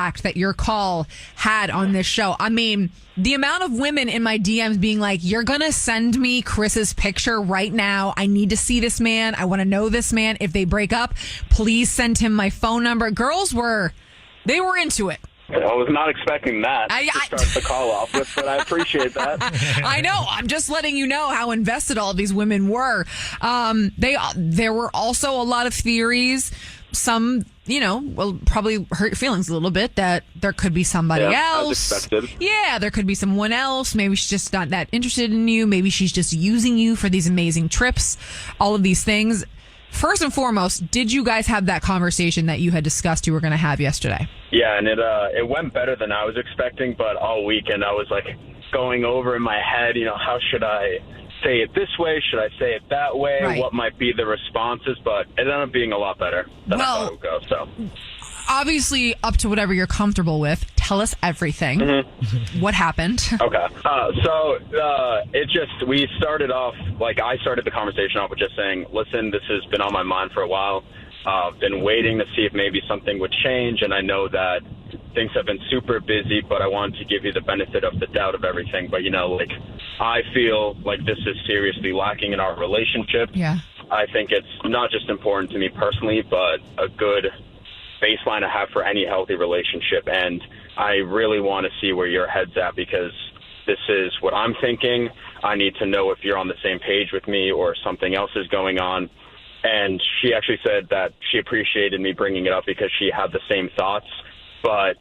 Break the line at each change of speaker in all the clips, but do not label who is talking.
impact that your call had on this show. I mean, the amount of women in my DMs being like, you're going to send me Chris's picture right now. I need to see this man. I want to know this man. If they break up, please send him my phone number. Girls they were into it.
I was not expecting that to start the call off with, but I appreciate that.
I know. I'm just letting you know how invested all of these women were. There were also a lot of theories. Some, will probably hurt your feelings a little bit that there could be somebody else.
As expected.
Yeah, there could be someone else. Maybe she's just not that interested in you. Maybe she's just using you for these amazing trips. All of these things. First and foremost, did you guys have that conversation that you had discussed you were going to have yesterday?
Yeah, and it went better than I was expecting, but all weekend I was like going over in my head, how should I say it this way? Should I say it that way?
Right.
What might be the responses? But it ended up being a lot better than I thought it would go. So
obviously, up to whatever you're comfortable with. Tell us everything. Mm-hmm. What happened?
Okay. We started off, I started the conversation off with just saying, listen, this has been on my mind for a while. Been waiting to see if maybe something would change, and I know that things have been super busy, but I wanted to give you the benefit of the doubt of everything. But, I feel like this is seriously lacking in our relationship.
Yeah.
I think it's not just important to me personally, but a good baseline to have for any healthy relationship. And I really want to see where your head's at, because this is what I'm thinking. I need to know if you're on the same page with me or something else is going on. And she actually said that she appreciated me bringing it up because she had the same thoughts. But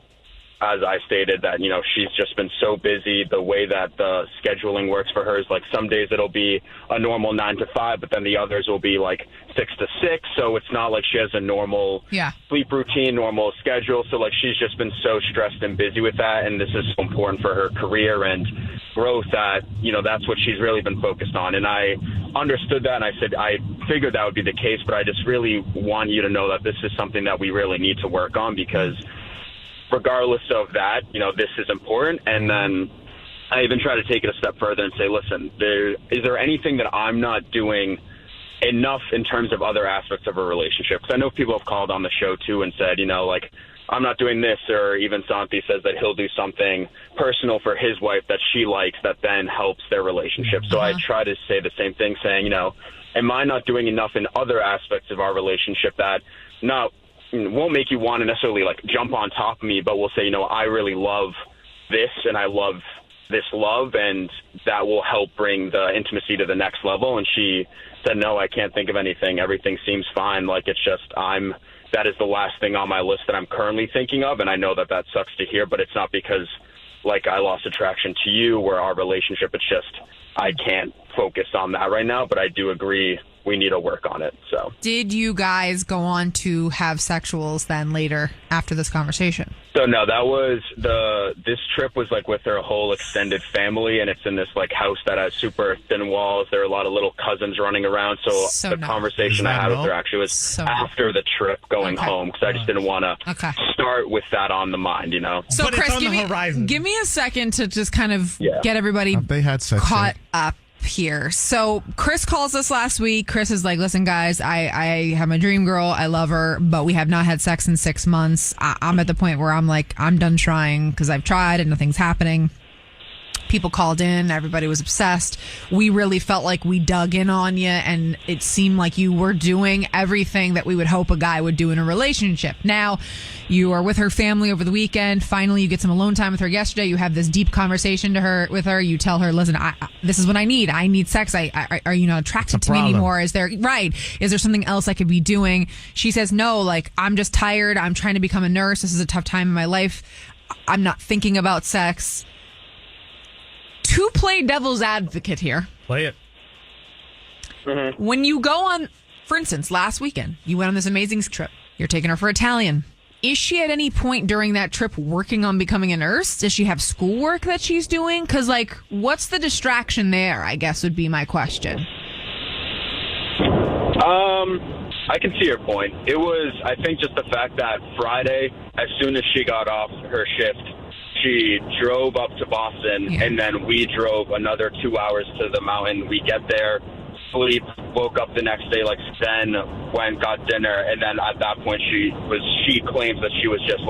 as I stated, that, she's just been so busy. The way that the scheduling works for her is some days it'll be a normal 9 to 5, but then the others will be 6 to 6. So it's not like she has a normal sleep routine, normal schedule. So she's just been so stressed and busy with that. And this is so important for her career and growth that, that's what she's really been focused on. And I understood that. And I said, I figured that would be the case, but I just really want you to know that this is something that we really need to work on, because regardless of that, this is important. And then I even try to take it a step further and say, listen, is there anything that I'm not doing enough in terms of other aspects of a relationship? Because I know people have called on the show too and said, I'm not doing this, or even Santi says that he'll do something personal for his wife that she likes that then helps their relationship. So I try to say the same thing, saying, am I not doing enough in other aspects of our relationship that won't make you want to necessarily jump on top of me, but will say, I really love this and I love this love, and that will help bring the intimacy to the next level. And she said, no, I can't think of anything. Everything seems fine. It's just that is the last thing on my list that I'm currently thinking of. And I know that sucks to hear, but it's not because I lost attraction to you or our relationship. It's just I can't focus on that right now, but I do agree we need to work on it. So,
did you guys go on to have sexuals then later after this conversation?
So no, that was this trip was with her whole extended family, and it's in this house that has super thin walls. There are a lot of little cousins running around. So the conversation I had with her actually was after the trip going home, because I just didn't want to start with that on the mind, So
but
Chris,
give
me a second to just kind of get everybody
they had sex
caught up here. So Chris calls us last week. Chris is like, listen, guys, I have my dream girl. I love her, but we have not had sex in 6 months. I'm at the point where I'm like, I'm done trying because I've tried and nothing's happening. People called in. Everybody was obsessed. We really felt like we dug in on you, and it seemed like you were doing everything that we would hope a guy would do in a relationship. Now, you are with her family over the weekend. Finally, you get some alone time with her yesterday. You have this deep conversation with her. You tell her, listen, this is what I need. I need sex. Are you not attracted to me anymore? Is there something else I could be doing? She says, no, I'm just tired. I'm trying to become a nurse. This is a tough time in my life. I'm not thinking about sex. To play devil's advocate here.
Play it.
Mm-hmm.
When you go on, for instance, last weekend, you went on this amazing trip. You're taking her for Italian. Is she at any point during that trip working on becoming a nurse? Does she have schoolwork that she's doing? Because, what's the distraction there, I guess, would be my question.
I can see your point. It was, I think, just the fact that Friday, as soon as she got off her shift, she drove up to Boston, and then we drove another 2 hours to the mountain. We get there, sleep, woke up the next day, got dinner, and then at that point she claims that she was just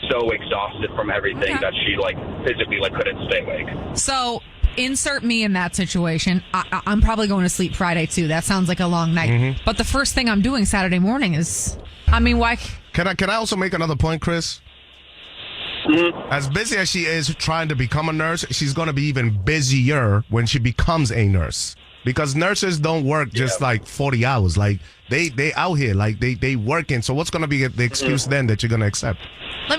so exhausted from everything that she like physically like couldn't stay awake.
So insert me in that situation. I'm probably going to sleep Friday too. That sounds like a long night. But the first thing I'm doing Saturday morning is, I mean, why?
Can I also make another point, Chris? As busy as she is trying to become a nurse, she's going to be even busier when she becomes a nurse. Because nurses don't work just like 40 hours. Like they out here, like they working. So what's going to be the excuse then that you're going to accept?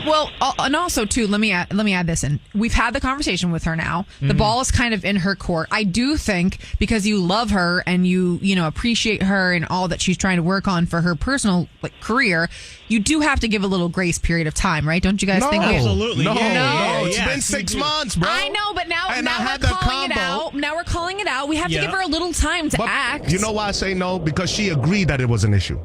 Well, and also too, let me add this in. We've had the conversation with her now. The ball is kind of in her court. I do think because you love her and you appreciate her and all that she's trying to work on for her personal career, you do have to give a little grace period of time, right? Don't you guys think?
Absolutely.
No,
Yeah,
it's been 6 months, bro.
I know, but now
And I
we're
had the
calling it
combo.
out. Now we're calling it out. We have to give her a little time to act.
You know why I say no? Because she agreed that it was an issue.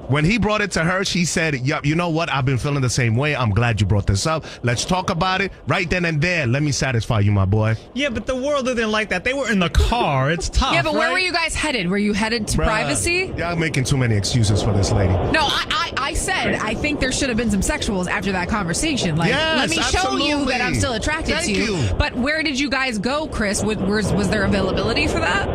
When he brought it to her, she said, yep, you know what? I've been feeling the same way. I'm glad you brought this up. Let's talk about it right then and there. Let me satisfy you, my boy.
Yeah, but the world didn't like that. They were in the car. It's tough.
Yeah, but where
right?
were you guys headed? Were you headed to privacy?
Y'all making too many excuses for this lady.
No, I said I think there should have been some sexuals after that conversation. Like,
Yes,
let me show you
absolutely.
that I'm still attracted
Thank
to you.
you.
But where did you guys go, Chris? Was there availability for that?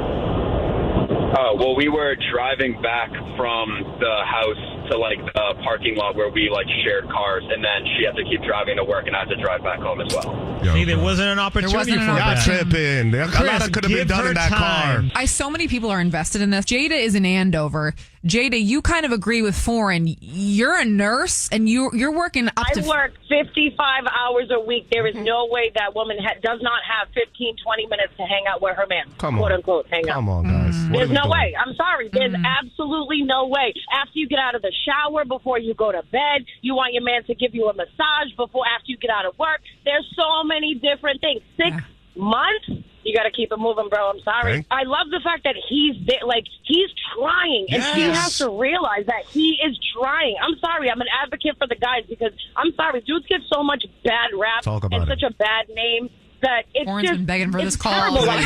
Well, we were driving back from the house to like the parking lot where we like shared cars, and then she had to keep driving to work, and I had to drive back home as well.
See, there wasn't an opportunity
wasn't
for
an
Y'all
that.
tripping. A lot
Chris,
could have been
give
done
her
in that
time.
car.
So many people are invested in this. Jada is in Andover. Jada, you kind of agree with Foreign. You're a nurse, and you're working up
I
to...
work 55 hours a week. There is no way that woman does not have 15, 20 minutes to hang out with her man.
Come
quote
on.
unquote, hang out.
Come on, guys. What
There's
are we
no
doing?
way. I'm sorry. There's absolutely no way. After you get out of the shower, before you go to bed, you want your man to give you a massage after you get out of work. There's so many different things. 6 months? You got to keep it moving, bro. I'm sorry.
Okay.
I love the fact that he's there, like he's trying, and she
Yes.
has to realize that he is trying. I'm sorry. I'm an advocate for the guys because I'm sorry, dudes get so much bad rap
Talk about
and
it.
such a bad name that it's
Foreign's
just
been begging for
it's
this call.
terrible. Like,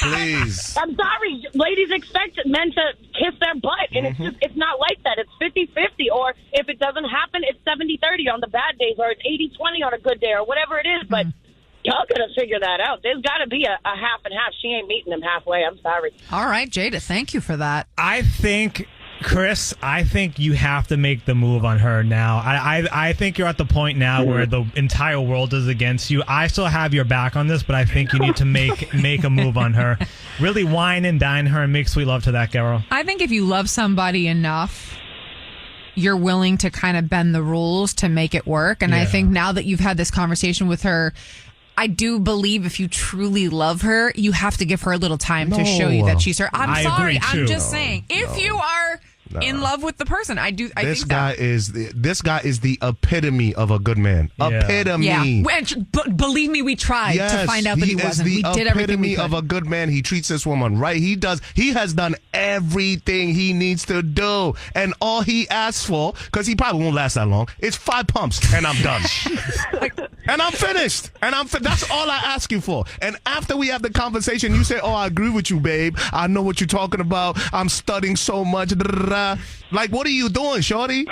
Please.
I'm sorry, ladies expect men to kiss their butt, and it's not like that. It's 50-50, or if it doesn't happen, it's 70-30 on the bad days, or it's 80-20 on a good day, or whatever it is. But y'all gotta figure that out. There's got to be a half and half. She ain't meeting him halfway. I'm sorry.
All right, Jada, thank you for that.
I think, Chris, you have to make the move on her now. I think you're at the point now where the entire world is against you. I still have your back on this, but I think you need to make a move on her. Really wine and dine her and make sweet love to that girl.
I think if you love somebody enough, you're willing to kind of bend the rules to make it work. And I think now that you've had this conversation with her, I do believe if you truly love her, you have to give her a little time to show you that she's her.
I
sorry.
agree, too.
I'm just saying, if you are in love with the person, I think
This guy is the epitome of a good man.
Yeah.
Epitome.
Yeah, but believe me, we tried to find out that he wasn't. We did everything we
He is the
could.
epitome of a good man. He treats this woman right. He has done everything he needs to do, and all he asks for, because he probably won't last that long, is 5 pumps, and I'm done. And I'm finished. And that's all I ask you for. And after we have the conversation, you say, "Oh, I agree with you, babe. I know what you're talking about. I'm studying so much." Da, da, da. Like, what are you doing, shorty?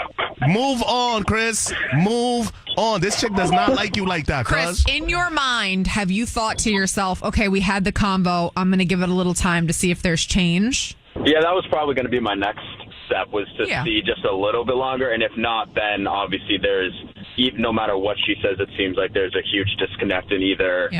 Move on, Chris. Move on. This chick does not like you like that,
Chris,
cuz.
in your mind, have you thought to yourself, okay, we had the combo. I'm going to give it a little time to see if there's change?
Yeah, that was probably going to be my next step, was to see just a little bit longer. And if not, then obviously no matter what she says, it seems like there's a huge disconnect in either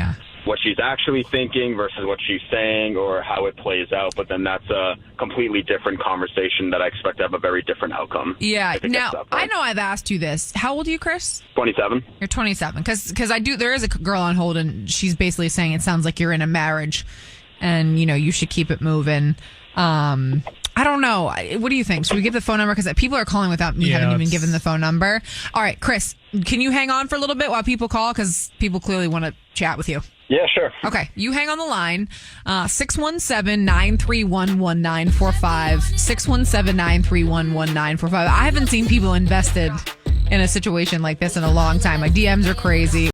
what she's actually thinking versus what she's saying, or how it plays out. But then that's a completely different conversation that I expect to have a very different outcome.
Yeah.
if it gets
Now,
to that
I
point.
know I've asked you this. How old are you, Chris?
27.
You're 27. Because there is a girl on hold, and she's basically saying it sounds like you're in a marriage, and, you should keep it moving. I don't know. What do you think? Should we give the phone number? Because people are calling without me having even given the phone number. All right, Chris, can you hang on for a little bit while people call? Because people clearly want to chat with you.
Yeah, sure.
Okay, you hang on the line. 617-931-1945. 617-931-1945. I haven't seen people invested in a situation like this in a long time. My DMs are crazy.